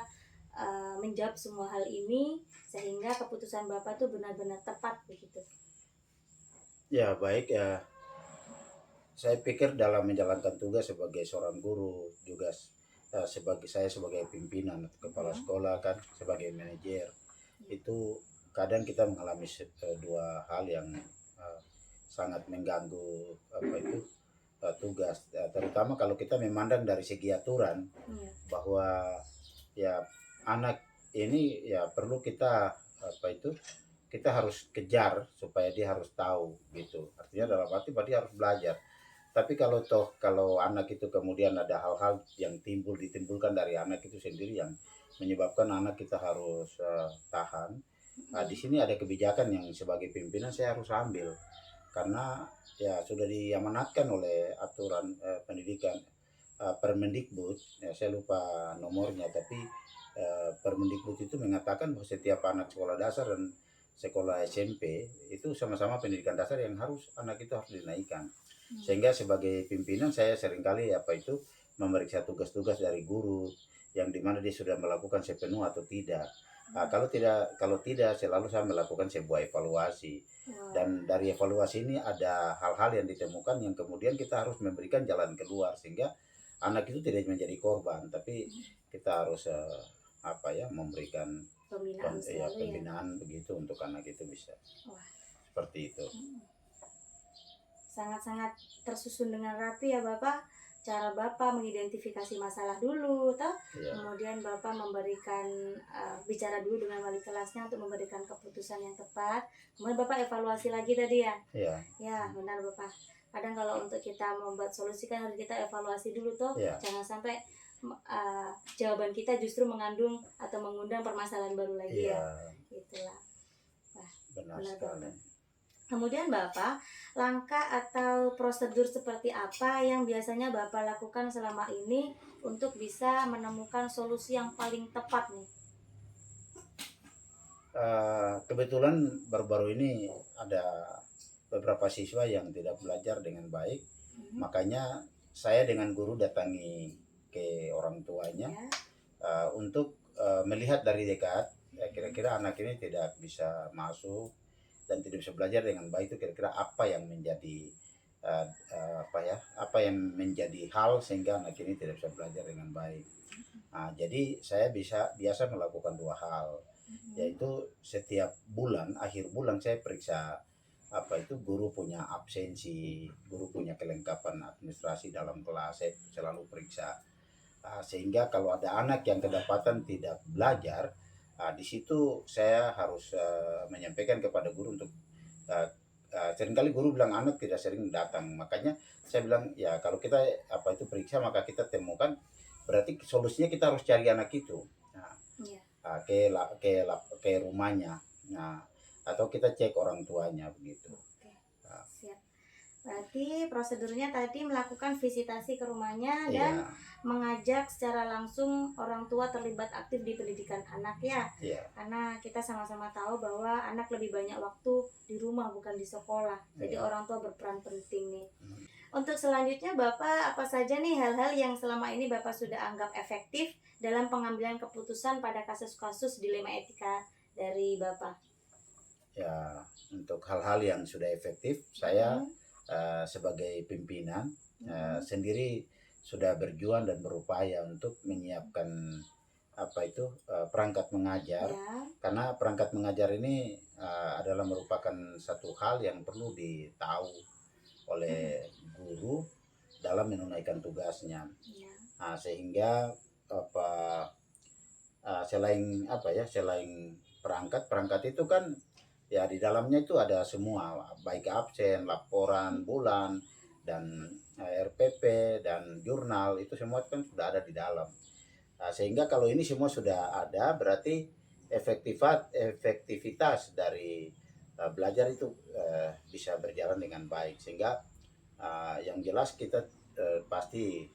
menjawab semua hal ini sehingga keputusan Bapak tuh benar-benar tepat begitu? Ya, baik ya. Saya pikir dalam menjalankan tugas sebagai seorang guru juga sebagai pimpinan atau kepala sekolah kan sebagai manajer, itu kadang kita mengalami dua hal yang sangat mengganggu tugas, terutama kalau kita memandang dari segi aturan bahwa ya anak ini ya perlu kita kita harus kejar supaya dia harus tahu gitu, artinya dalam arti dia harus belajar. Tapi kalau anak itu kemudian ada hal-hal yang ditimbulkan dari anak itu sendiri yang menyebabkan anak kita harus tahan, di sini ada kebijakan yang sebagai pimpinan saya harus ambil, karena ya sudah diamanatkan oleh aturan pendidikan Permendikbud, ya saya lupa nomornya, tapi Permendikbud itu mengatakan bahwa setiap anak sekolah dasar dan sekolah SMP itu sama-sama pendidikan dasar yang anak itu harus dinaikkan. Sehingga sebagai pimpinan saya seringkali memeriksa tugas-tugas dari guru yang dimana dia sudah melakukan sepenuh atau tidak. Kalau tidak selalu saya melakukan sebuah evaluasi. Dan dari evaluasi ini ada hal-hal yang ditemukan yang kemudian kita harus memberikan jalan keluar sehingga anak itu tidak menjadi korban, tapi kita harus memberikan pembinaan begitu untuk anak itu bisa. Seperti itu. Sangat-sangat tersusun dengan rapi ya Bapak. Cara Bapak mengidentifikasi masalah dulu toh, kemudian Bapak memberikan bicara dulu dengan wali kelasnya untuk memberikan keputusan yang tepat, kemudian Bapak evaluasi lagi tadi ya. Ya benar Bapak. Kadang kalau untuk kita membuat solusi kan harus kita evaluasi dulu toh, jangan sampai jawaban kita justru mengandung atau mengundang permasalahan baru lagi ya. Itulah. Benar sekali. Kemudian Bapak, langkah atau prosedur seperti apa yang biasanya Bapak lakukan selama ini untuk bisa menemukan solusi yang paling tepat nih? Kebetulan baru-baru ini ada beberapa siswa yang tidak belajar dengan baik, makanya saya dengan guru datangi ke orang tuanya Ya. untuk melihat dari dekat, ya, kira-kira anak ini tidak bisa masuk dan tidak bisa belajar dengan baik, itu kira-kira apa yang menjadi apa yang menjadi hal sehingga anak ini tidak bisa belajar dengan baik. Jadi saya biasa melakukan dua hal, yaitu setiap bulan akhir bulan saya periksa guru punya absensi, guru punya kelengkapan administrasi dalam kelas, saya selalu periksa. Sehingga kalau ada anak yang kedapatan tidak belajar, di situ saya harus menyampaikan kepada guru untuk seringkali guru bilang anak tidak sering datang, makanya saya bilang ya kalau kita periksa maka kita temukan, berarti solusinya kita harus cari anak itu. Iya. Ke rumahnya, atau kita cek orang tuanya begitu. Oke, siap. Berarti prosedurnya tadi melakukan visitasi ke rumahnya dan Iya, mengajak secara langsung orang tua terlibat aktif di pendidikan anak ya. iya, Karena kita sama-sama tahu bahwa anak lebih banyak waktu di rumah bukan di sekolah. Jadi Iya. orang tua berperan penting nih. Untuk selanjutnya Bapak, apa saja nih hal-hal yang selama ini Bapak sudah anggap efektif dalam pengambilan keputusan pada kasus-kasus dilema etika dari Bapak? ya, untuk hal-hal yang sudah efektif, saya sebagai pimpinan sendiri sudah berjuang dan berupaya untuk menyiapkan perangkat mengajar, Ya. karena perangkat mengajar ini adalah merupakan satu hal yang perlu ditahu oleh guru dalam menunaikan tugasnya. Ya. Sehingga selain perangkat itu kan ya di dalamnya itu ada semua, baik absen, laporan bulan, dan RPP dan jurnal, itu semua kan sudah ada di dalam. Sehingga kalau ini semua sudah ada, berarti efektivitas dari belajar itu bisa berjalan dengan baik, sehingga yang jelas kita pasti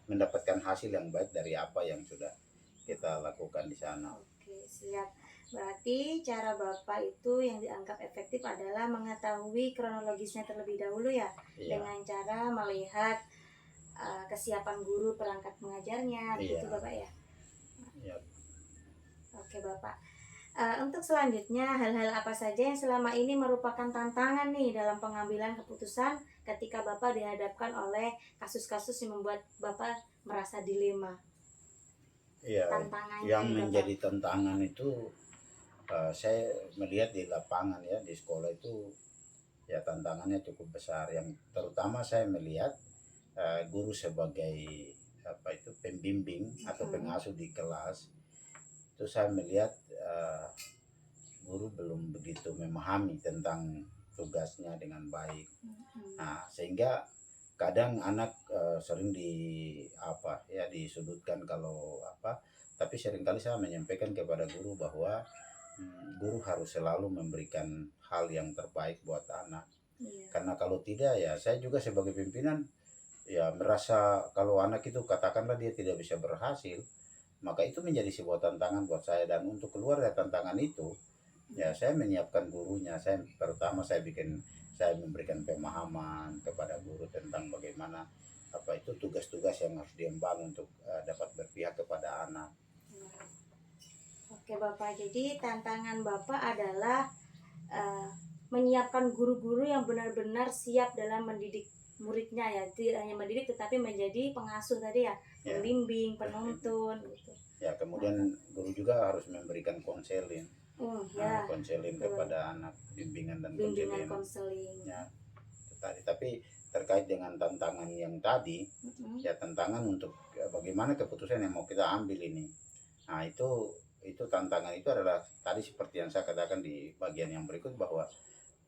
mendapatkan hasil yang baik dari apa yang sudah kita lakukan di sana. Oke, siap. Berarti cara Bapak itu yang dianggap efektif adalah mengetahui kronologisnya terlebih dahulu ya, Iya, dengan cara melihat kesiapan guru perangkat mengajarnya, begitu Iya. Bapak ya. iya. Oke Bapak. Untuk selanjutnya, hal-hal apa saja yang selama ini merupakan tantangan nih dalam pengambilan keputusan ketika Bapak dihadapkan oleh kasus-kasus yang membuat Bapak merasa dilema? Iya, Tantangannya yang nih, Bapak. menjadi tantangan itu saya melihat di lapangan ya, di sekolah itu ya tantangannya cukup besar. Yang terutama saya melihat guru sebagai pembimbing atau pengasuh di kelas, itu saya melihat guru belum begitu memahami tentang tugasnya dengan baik. Sehingga kadang anak sering disudutkan kalau tapi seringkali saya menyampaikan kepada guru bahwa guru harus selalu memberikan hal yang terbaik buat anak. Iya. Karena kalau tidak ya saya juga sebagai pimpinan ya merasa kalau anak itu katakanlah dia tidak bisa berhasil, maka itu menjadi sebuah tantangan buat saya. Dan untuk keluar dari tantangan itu ya saya menyiapkan gurunya. Saya memberikan pemahaman kepada guru tentang bagaimana tugas-tugas yang harus diemban untuk dapat berpihak kepada anak. Oke Bapak, jadi tantangan Bapak adalah menyiapkan guru-guru yang benar-benar siap dalam mendidik muridnya ya, tidak hanya mendidik tetapi menjadi pengasuh tadi ya, Ya. pembimbing, penuntun gitu. Ya, kemudian guru juga harus memberikan konseling, Ya, konseling betul. kepada anak, bimbingan dan bimbingan konseling. konseling. Ya, itu tadi. Tapi terkait dengan tantangan yang tadi, ya tantangan untuk bagaimana keputusan yang mau kita ambil ini. Itu tantangan itu adalah tadi seperti yang saya katakan di bagian yang berikut, bahwa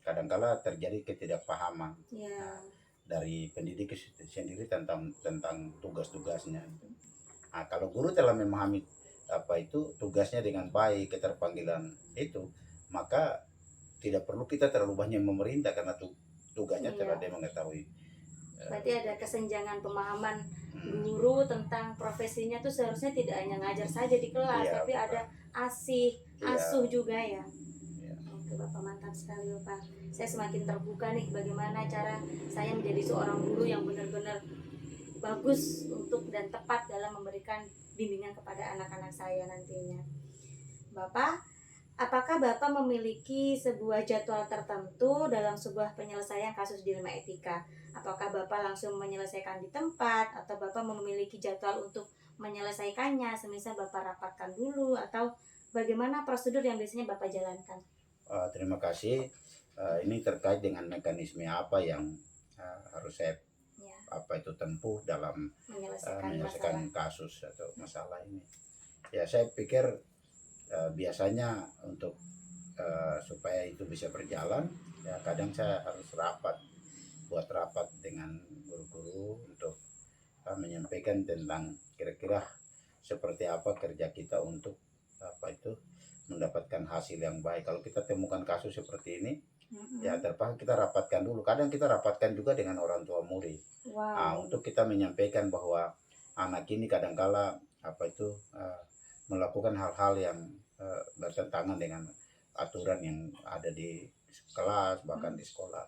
kadangkala terjadi ketidakpahaman Ya. dari pendidik sendiri tentang tugas-tugasnya. Kalau guru telah memahami tugasnya dengan baik, keterpanggilan itu, maka tidak perlu kita terlalu banyak memerintah karena tugasnya Iya. terhadap dia mengetahui. Berarti ada kesenjangan pemahaman Hmm, guru tentang profesinya tuh seharusnya tidak hanya ngajar saja di kelas, Iya, tapi betul. ada asih, Iya. asuh juga ya. Iya. Oke Bapak, mantap sekali Bapak. Saya semakin terbuka nih bagaimana cara saya menjadi seorang guru yang benar-benar bagus untuk dan tepat dalam memberikan bimbingan kepada anak-anak saya nantinya. Bapak, apakah Bapak memiliki sebuah jadwal tertentu dalam sebuah penyelesaian kasus dilema etika? Apakah Bapak langsung menyelesaikan di tempat atau Bapak memiliki jadwal untuk menyelesaikannya, semisal Bapak rapatkan dulu, atau bagaimana prosedur yang biasanya Bapak jalankan? Terima kasih. Ini terkait dengan mekanisme apa yang harus saya Ya, tempuh dalam menyelesaikan masalah. kasus atau masalah ini. Ya, saya pikir biasanya untuk supaya itu bisa berjalan, ya kadang saya harus buat rapat dengan guru-guru untuk menyampaikan tentang kira-kira seperti apa kerja kita untuk mendapatkan hasil yang baik. Kalau kita temukan kasus seperti ini, ya terpaksa kita rapatkan dulu. Kadang kita rapatkan juga dengan orang tua murid. Wow. Untuk kita menyampaikan bahwa anak ini kadangkala melakukan hal-hal yang bertentangan dengan aturan yang ada di kelas, bahkan di sekolah.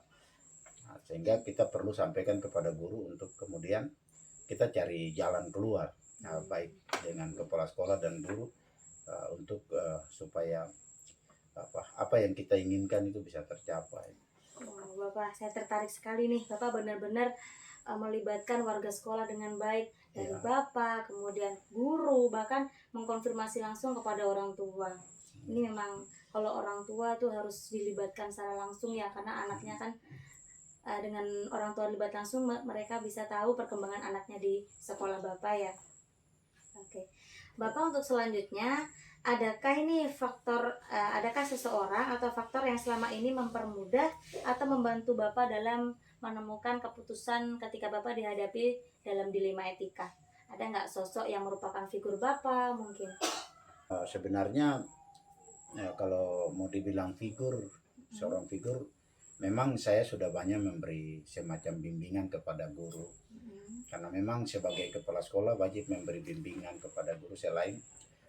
Sehingga kita perlu sampaikan kepada guru untuk kemudian kita cari jalan keluar, baik dengan kepala sekolah dan guru untuk supaya apa yang kita inginkan itu bisa tercapai. Wah, Bapak, saya tertarik sekali nih. Bapak benar-benar melibatkan warga sekolah dengan baik, dari Ya. Bapak, kemudian guru, bahkan mengkonfirmasi langsung kepada orang tua. Ini memang kalau orang tua tuh harus dilibatkan secara langsung ya, karena anaknya kan dengan orang tua libat langsung mereka bisa tahu perkembangan anaknya di sekolah Bapak ya. Oke. Bapak, untuk selanjutnya, adakah seseorang atau faktor yang selama ini mempermudah atau membantu Bapak dalam menemukan keputusan ketika Bapak dihadapi dalam dilema etika? Ada nggak sosok yang merupakan figur Bapak mungkin? Sebenarnya kalau mau dibilang seorang figur, memang saya sudah banyak memberi semacam bimbingan kepada guru. Karena memang sebagai kepala sekolah wajib memberi bimbingan kepada guru selain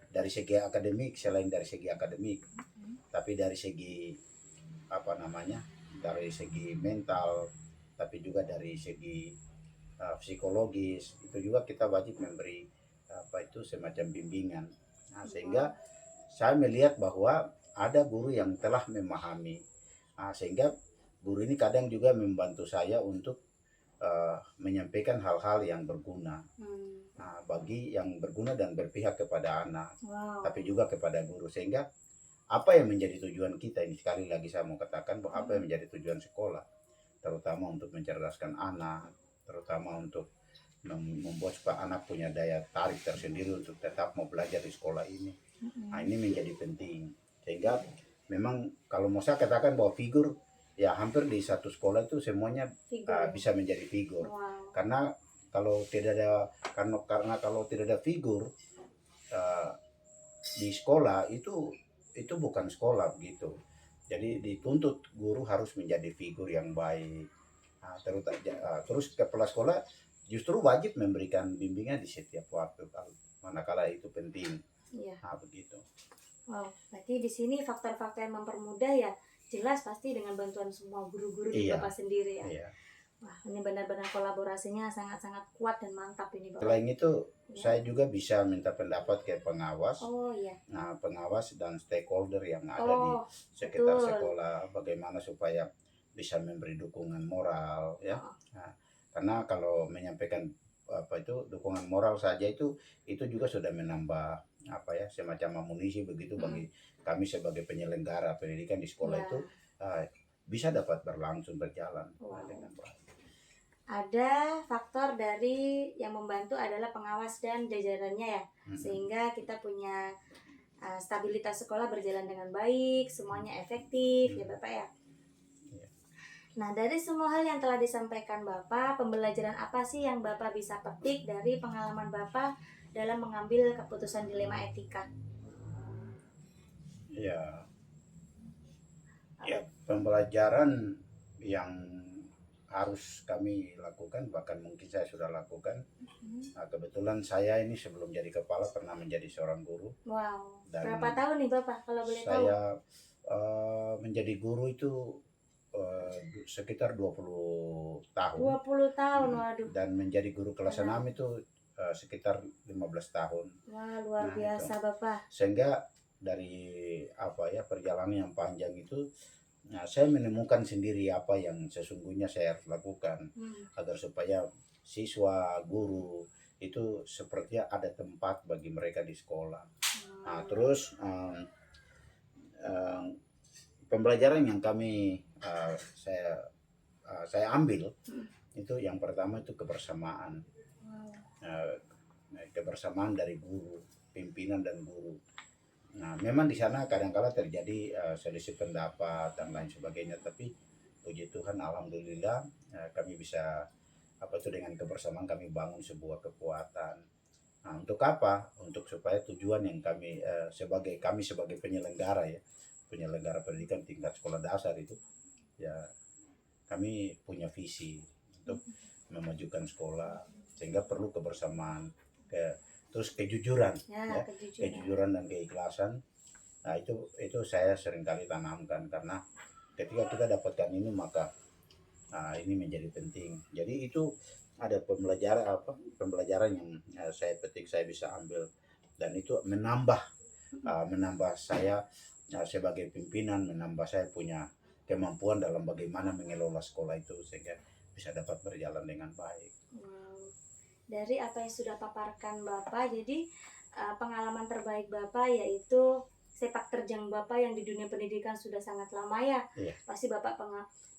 dari segi akademik, tapi dari segi dari segi mental, tapi juga dari segi psikologis, itu juga kita wajib memberi semacam bimbingan. Sehingga saya melihat bahwa ada guru yang telah memahami, sehingga guru ini kadang juga membantu saya untuk menyampaikan hal-hal yang berguna, bagi yang berguna dan berpihak kepada anak, Wow. tapi juga kepada guru. Sehingga apa yang menjadi tujuan kita ini, sekali lagi saya mau katakan bahwa apa yang menjadi tujuan sekolah, terutama untuk mencerdaskan anak, terutama untuk membuat supaya anak punya daya tarik tersendiri untuk tetap mau belajar di sekolah ini. Ini menjadi penting. Sehingga memang kalau mau saya katakan bahwa figur, ya hampir di satu sekolah itu semuanya Figur. bisa menjadi figur. Wow. Karena kalau tidak ada figur di sekolah, itu bukan sekolah begitu. Jadi dituntut guru harus menjadi figur yang baik. Terus kepala sekolah justru wajib memberikan bimbingan di setiap waktu manakala itu penting. Iya. Begitu. Wow. Berarti di sini faktor-faktor yang mempermudah ya jelas pasti dengan bantuan semua guru-guru di Iya. Bapak sendiri ya. Iya. Wah, ini benar-benar kolaborasinya sangat-sangat kuat dan mantap ini Bapak. Selain itu, Ya. saya juga bisa minta pendapat ke pengawas. Oh iya. Pengawas dan stakeholder yang ada di Oh, sekitar betul. sekolah, bagaimana supaya bisa memberi dukungan moral, ya. Oh. Karena kalau menyampaikan dukungan moral saja itu juga sudah menambah semacam amunisi begitu bagi kami sebagai penyelenggara pendidikan di sekolah Ya. itu bisa dapat berjalan Wow. dengan baik. Ada faktor dari yang membantu adalah pengawas dan jajarannya ya, sehingga kita punya stabilitas sekolah berjalan dengan baik, semuanya efektif ya Bapak ya. Iya. Nah, dari semua hal yang telah disampaikan Bapak, pembelajaran apa sih yang Bapak bisa petik dari pengalaman Bapak dalam mengambil keputusan dilema etika? Ya, pembelajaran yang harus kami lakukan, bahkan mungkin saya sudah lakukan. Nah, kebetulan saya ini sebelum jadi kepala pernah menjadi seorang guru. Wow. Dan Berapa tahun nih Bapak kalau boleh tahu? Saya menjadi guru itu sekitar 20 tahun. 20 tahun, waduh. Dan menjadi guru kelas 6 itu sekitar 15 tahun. Wah, luar Nah, biasa Bapak. Sehingga dari perjalanan yang panjang itu, nah, saya menemukan sendiri apa yang sesungguhnya saya harus lakukan agar supaya siswa, guru itu sepertinya ada tempat bagi mereka di sekolah. Nah, terus pembelajaran yang saya ambil itu yang pertama itu kebersamaan. Kebersamaan dari guru, pimpinan dan guru. Nah, memang di sana kadang-kala terjadi selisih pendapat dan lain sebagainya, tapi puji Tuhan, alhamdulillah kami bisa dengan kebersamaan kami bangun sebuah kekuatan. Nah, untuk apa? Untuk supaya tujuan yang kami sebagai penyelenggara penyelenggara pendidikan tingkat sekolah dasar itu, ya kami punya visi untuk memajukan sekolah, sehingga perlu kebersamaan, terus kejujuran, kejujuran dan keikhlasan. Nah, itu saya seringkali tanamkan, karena ketika kita dapatkan ini maka ini menjadi penting. Jadi itu ada pembelajaran yang saya petik, saya bisa ambil, dan itu menambah saya sebagai pimpinan, menambah saya punya kemampuan dalam bagaimana mengelola sekolah itu sehingga bisa dapat berjalan dengan baik. Wow. Dari apa yang sudah paparkan Bapak, jadi pengalaman terbaik Bapak yaitu sepak terjang Bapak yang di dunia pendidikan sudah sangat lama ya. Iya. Pasti Bapak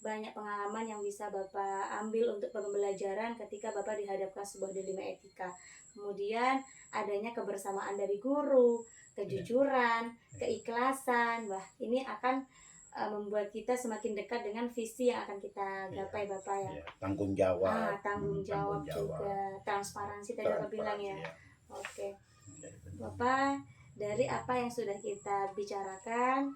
banyak pengalaman yang bisa Bapak ambil untuk pembelajaran ketika Bapak dihadapkan sebuah dilema etika. Kemudian adanya kebersamaan dari guru, kejujuran, keikhlasan. Wah, ini akan membuat kita semakin dekat dengan visi yang akan kita gapai Bapak ya. Tanggung jawab. Tanggung jawab juga, transparansi tadi Bapak bilang ya. Oke. Bapak, dari apa yang sudah kita bicarakan,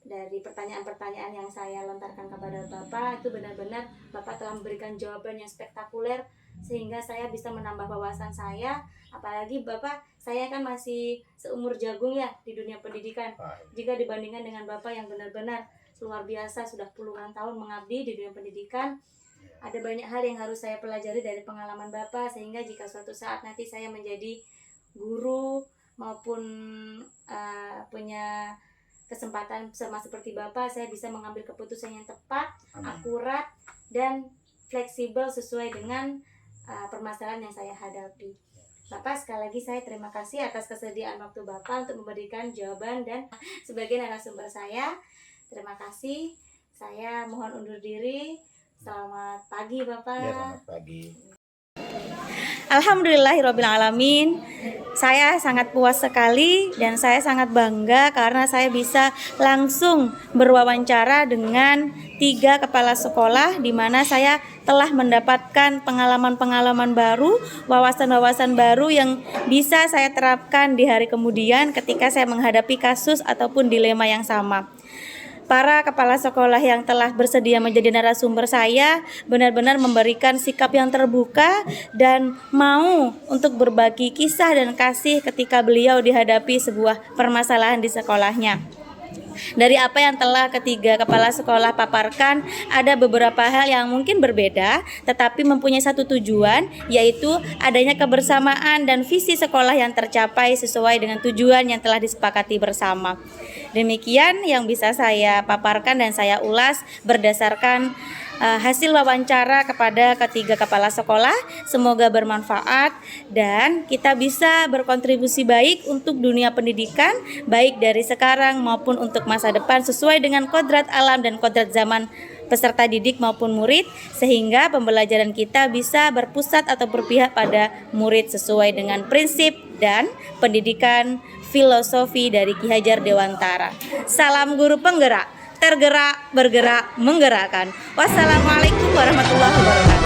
dari pertanyaan-pertanyaan yang saya lontarkan kepada Bapak, itu benar-benar Bapak telah memberikan jawaban yang spektakuler sehingga saya bisa menambah wawasan saya. Apalagi Bapak, saya kan masih seumur jagung ya di dunia pendidikan. Jika dibandingkan dengan Bapak yang benar-benar luar biasa, sudah puluhan tahun mengabdi di dunia pendidikan, ada banyak hal yang harus saya pelajari dari pengalaman Bapak, sehingga jika suatu saat nanti saya menjadi guru maupun punya kesempatan sama seperti Bapak, saya bisa mengambil keputusan yang tepat, akurat, dan fleksibel sesuai dengan permasalahan yang saya hadapi. Bapak, sekali lagi saya terima kasih atas kesediaan waktu Bapak untuk memberikan jawaban dan sebagai narasumber saya. Terima kasih. Saya mohon undur diri. Selamat pagi Bapak. Ya, selamat pagi. Alhamdulillahirrabbilalamin. Saya sangat puas sekali dan saya sangat bangga karena saya bisa langsung berwawancara dengan 3 kepala sekolah, di mana saya telah mendapatkan pengalaman-pengalaman baru, wawasan-wawasan baru yang bisa saya terapkan di hari kemudian ketika saya menghadapi kasus ataupun dilema yang sama. Para kepala sekolah yang telah bersedia menjadi narasumber saya benar-benar memberikan sikap yang terbuka dan mau untuk berbagi kisah dan kasih ketika beliau dihadapi sebuah permasalahan di sekolahnya. Dari apa yang telah 3 kepala sekolah paparkan, ada beberapa hal yang mungkin berbeda tetapi mempunyai satu tujuan, yaitu adanya kebersamaan dan visi sekolah yang tercapai sesuai dengan tujuan yang telah disepakati bersama. Demikian yang bisa saya paparkan dan saya ulas berdasarkan hasil wawancara kepada 3 kepala sekolah. Semoga bermanfaat dan kita bisa berkontribusi baik untuk dunia pendidikan, baik dari sekarang maupun untuk masa depan, sesuai dengan kodrat alam dan kodrat zaman peserta didik maupun murid, sehingga pembelajaran kita bisa berpusat atau berpihak pada murid sesuai dengan prinsip dan pendidikan filosofi dari Ki Hajar Dewantara. Salam guru penggerak, tergerak, bergerak, menggerakkan. Wassalamualaikum warahmatullahi wabarakatuh.